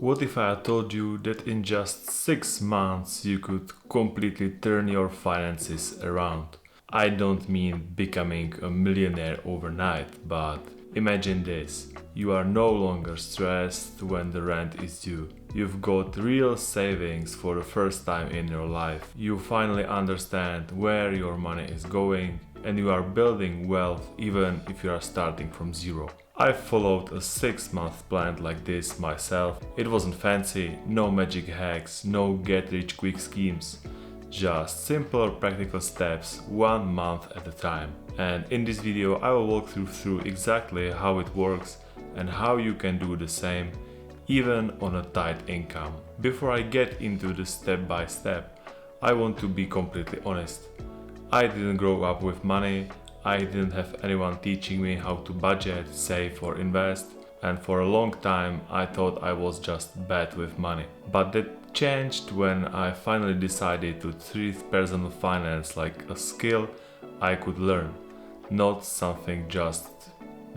What if I told you that in just 6 months you could completely turn your finances around? I don't mean becoming a millionaire overnight, but imagine this. You are no longer stressed when the rent is due. You've got real savings for the first time in your life. You finally understand where your money is going, and you are building wealth even if you are starting from zero. I followed a 6-month plan like this myself. It wasn't fancy, no magic hacks, no get rich quick schemes. Just simple practical steps, 1 month at a time. And in this video I will walk through exactly how it works and how you can do the same even on a tight income. Before I get into the step by step, I want to be completely honest. I didn't grow up with money. I didn't have anyone teaching me how to budget, save or invest, and for a long time I thought I was just bad with money. But that changed when I finally decided to treat personal finance like a skill I could learn, not something just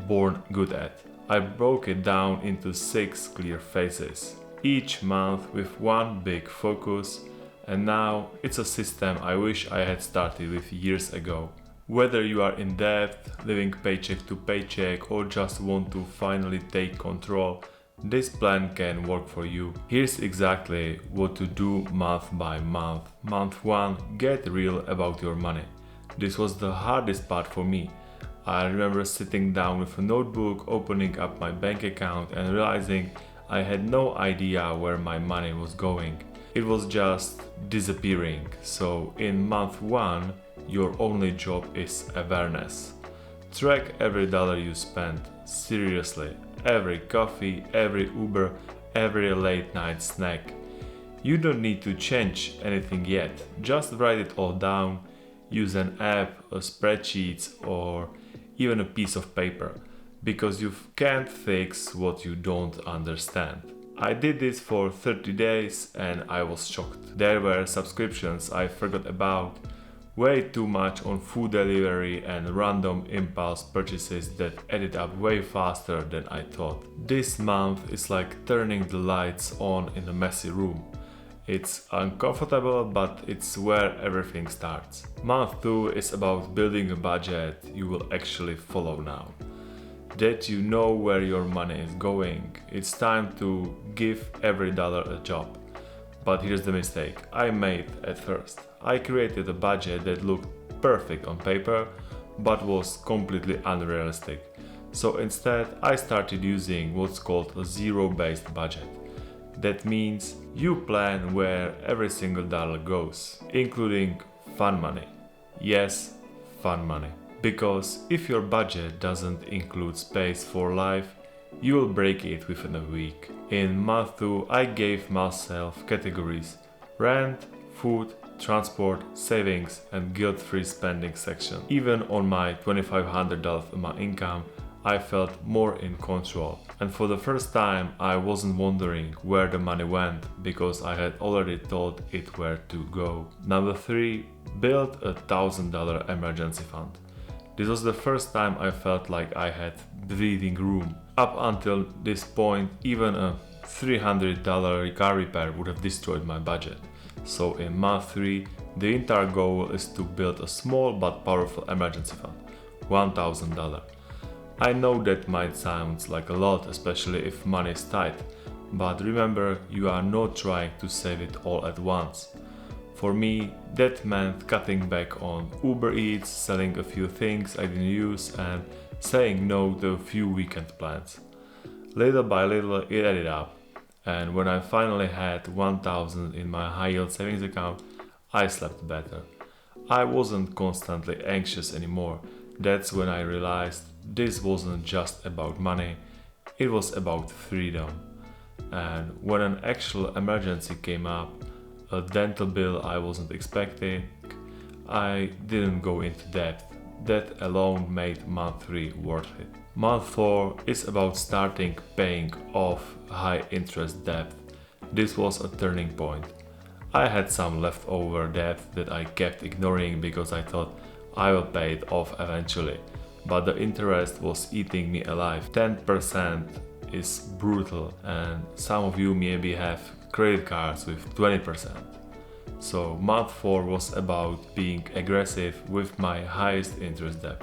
born good at. I broke it down into 6 clear phases, each month with one big focus, and now it's a system I wish I had started with years ago. Whether you are in debt, living paycheck to paycheck, or just want to finally take control, this plan can work for you. Here's exactly what to do month by month. Month 1, get real about your money. This was the hardest part for me. I remember sitting down with a notebook, opening up my bank account and realizing I had no idea where my money was going. It was just disappearing. So in month 1, your only job is awareness. Track every dollar you spend. Seriously, every coffee, every Uber, every late night snack. You don't need to change anything yet. Just write it all down. Use an app, a spreadsheet, or even a piece of paper, because you can't fix what you don't understand. I did this for 30 days and I was shocked. There were subscriptions I forgot about, way too much on food delivery and random impulse purchases that added up way faster than I thought. This month is like turning the lights on in a messy room. It's uncomfortable, but it's where everything starts. Month 2 is about building a budget you will actually follow now. That you know where your money is going. It's time to give every dollar a job. But here's the mistake I made at first. I created a budget that looked perfect on paper, but was completely unrealistic. So instead, I started using what's called a zero-based budget. That means you plan where every single dollar goes, including fun money. Yes, fun money. Because if your budget doesn't include space for life, you will break it within a week. In month 2, I gave myself categories: rent, food, transport, savings, and guilt-free spending section. Even on my $2,500 a month income, I felt more in control. And for the first time, I wasn't wondering where the money went because I had already told it where to go. Number 3, build a $1,000 emergency fund. This was the first time I felt like I had breathing room. Up until this point, even a $300 car repair would have destroyed my budget. So in month 3, the entire goal is to build a small but powerful emergency fund, $1,000. I know that might sound like a lot, especially if money is tight, but remember, you are not trying to save it all at once. For me, that meant cutting back on Uber Eats, selling a few things I didn't use, and saying no to a few weekend plans. Little by little it added up, and when I finally had $1,000 in my high-yield savings account, I slept better. I wasn't constantly anxious anymore. That's when I realized this wasn't just about money, it was about freedom. And when an actual emergency came up, a dental bill I wasn't expecting, I didn't go into debt. That alone made month 3 worth it. Month 4 is about starting paying off high interest debt. This was a turning point. I had some leftover debt that I kept ignoring because I thought I will pay it off eventually. But the interest was eating me alive. 10% is brutal, and some of you maybe have credit cards with 20%. So month 4 was about being aggressive with my highest interest debt.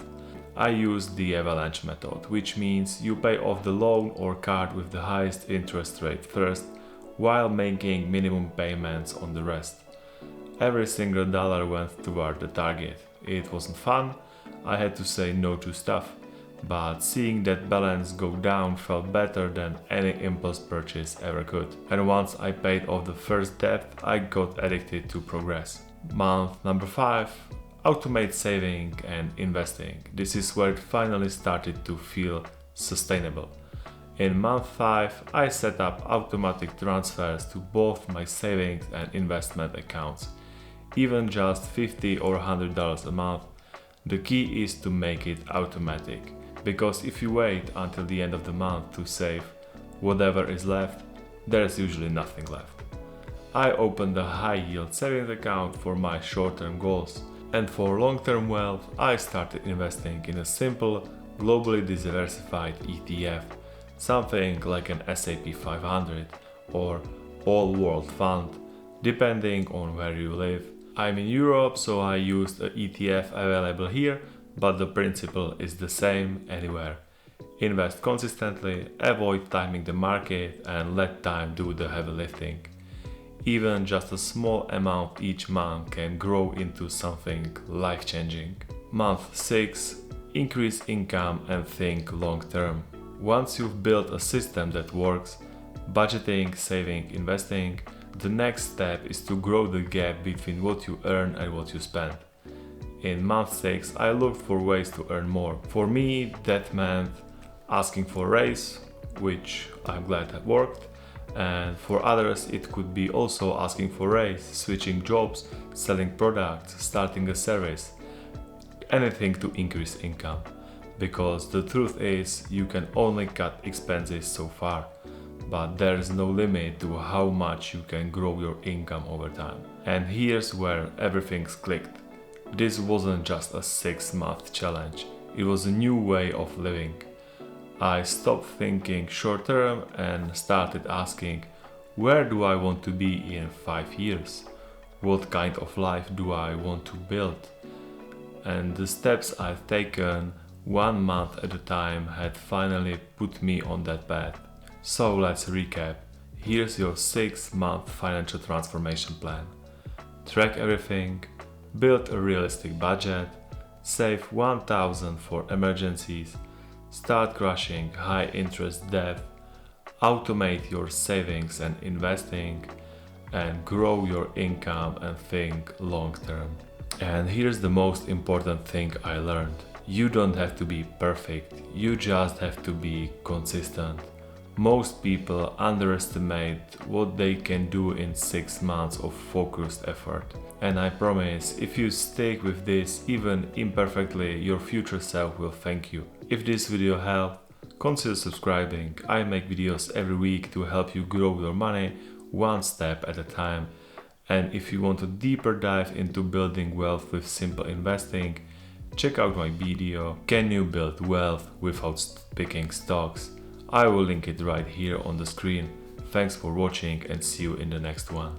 I used the avalanche method, which means you pay off the loan or card with the highest interest rate first, while making minimum payments on the rest. Every single dollar went toward the target. It wasn't fun, I had to say no to stuff, but seeing that balance go down felt better than any impulse purchase ever could. And once I paid off the first debt, I got addicted to progress. Month number 5. Automate saving and investing. This is where it finally started to feel sustainable. In month 5, I set up automatic transfers to both my savings and investment accounts. Even just $50 or $100 a month. The key is to make it automatic, because if you wait until the end of the month to save whatever is left, there's usually nothing left. I opened a high-yield savings account for my short-term goals, and for long-term wealth, I started investing in a simple, globally diversified ETF, something like an S&P 500 or all-world fund, depending on where you live. I'm in Europe, so I used an ETF available here, but the principle is the same anywhere. Invest consistently, avoid timing the market, and let time do the heavy lifting. Even just a small amount each month can grow into something life-changing. Month 6. Increase income and think long-term. Once you've built a system that works, budgeting, saving, investing, the next step is to grow the gap between what you earn and what you spend. In month 6, I looked for ways to earn more. For me, that meant asking for a raise, which I'm glad that worked, and for others it could be also asking for a raise, switching jobs, selling products, starting a service, anything to increase income. Because the truth is, you can only cut expenses so far, but there is no limit to how much you can grow your income over time. And here's where everything's clicked. This wasn't just a 6-month challenge, it was a new way of living. I stopped thinking short term and started asking, where do I want to be in 5 years? What kind of life do I want to build? And the steps I've taken 1 month at a time had finally put me on that path. So let's recap. Here's your 6-month financial transformation plan. Track everything, build a realistic budget, save $1,000 for emergencies, start crushing high interest debt, automate your savings and investing, and grow your income and think long term. And here's the most important thing I learned. You don't have to be perfect, you just have to be consistent. Most people underestimate what they can do in 6 months of focused effort. And I promise, if you stick with this even imperfectly, your future self will thank you. If this video helped, consider subscribing. I make videos every week to help you grow your money one step at a time. And if you want a deeper dive into building wealth with simple investing, check out my video, Can You Build Wealth Without Picking Stocks? I will link it right here on the screen. Thanks for watching and see you in the next one.